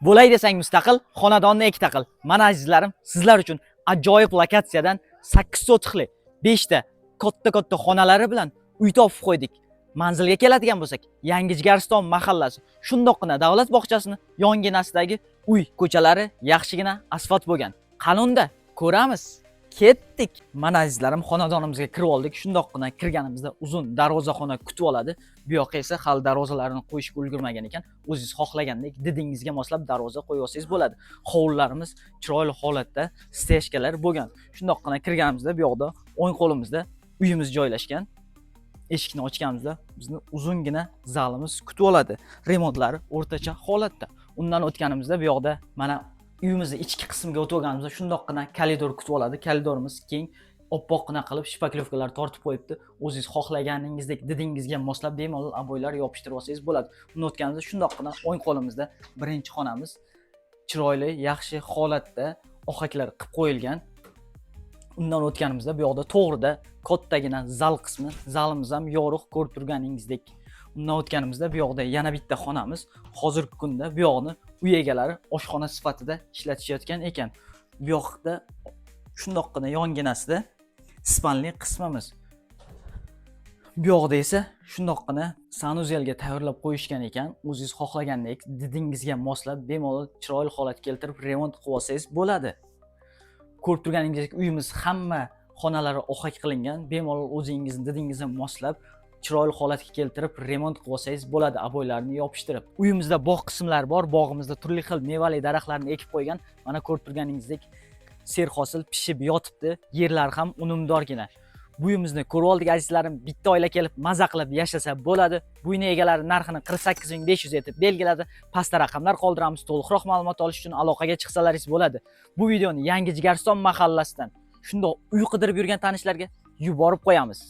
Bo'lay desang mustaqil, xonadonni ikkita qil. Mana azizlarim, sizlar uchun ajoyib lokatsiyadan 8 sotixli 5 ta katta xonalari bilan uy topib qo'ydik. Manzilga keladigan bo'lsak, Yangi Jigariston mahallasi, shundoqqina davlat bog'chasini yonginasidagi uy ko'chalari yaxshigina asfalt bo'lgan. Qanunda ko'ramiz. Ketdik. Mana azizlarim, xonadonimizga kirib oldik. Shundoqqina kirganimizda uzun darvozaxona kutib oladi. Bu yoqqa esa hali darvozalarini qo'yishga ulgurmagan ekan. O'zingiz xohlagandek didingizga moslab darvoza qo'yib olsangiz bo'ladi. Hovlilarimiz chiroyli holatda, stejkalar bo'lgan. Shundoqqina kirganimizda bu yoqda o'ng qo'limizda uyimiz joylashgan. Eshikni ochganimizda bizni uzungina zalimiz kutib oladi. Remontlari o'rtacha holatda. Undan o'tganimizda bu yoqda mana uyimizning ichki qismiga o'tib olganimizda shundoqqina koridor kutib oladi. Koridorimiz keng, oppoqqina qilib shpaklyovkalar tortib qo'yibdi. O'zingiz xohlaganingizdek didingizga moslab bemalol aboylar yopishtirib olsangiz bo'ladi. Undan o'tganimizda shundoqqina o'ng qo'limizda birinchi xonamiz chiroyli, yaxshi holatda ohaklar qilib qo'yilgan. Undan o'tganimizda bu yoqda to'g'rida kattagina zal qismi, zalimiz ham yorug' ko'rib turganingizdek. Undan o'tganimizda bu yoqda yana bitta xonamiz. Hozirgi kunda bu yoqni uy egalari oshxona sifatida ishlatishayotgan ekan. Bu yoqda shundoqqina yonginasida spanli qismimiz. Bu yoqda esa shundoqqina sanuzelga tayyorlab qo'yishgan ekan. O'zingiz xohlagandek didingizga moslab bemalol chiroyli holatga keltirib remont qilib olsangiz bo'ladi. Ko'rib turganingizdek uyimiz hamma xonalari ohak qilingan. Bemalol o'zingizni didingizga moslab chiroyli holatga keltirib remont qilib olsangiz bo'ladi, aboylarni yopishtirib. Uyimizda bog' qismlari bor. Bog'imizda turli xil mevali daraxtlarni ekib qo'ygan. Mana ko'rib turganingizdek serhosil pishib yotibdi. Yerlar ham unumdorgina. Bu uyimizni ko'rib oldik azizlarim. Bitta oila kelib maza qilib yashasa bo'ladi. Bu uyning egalari narxini 48500 etib belgiladi. Pastda raqamlar qoldiramiz. To'liqroq ma'lumot olish uchun aloqaga chiqsalaringiz bo'ladi. Bu videoni Yangi Jigariston mahallasidan shundoq uy qidirib yurgan tanishlarga yuborib qo'yamiz.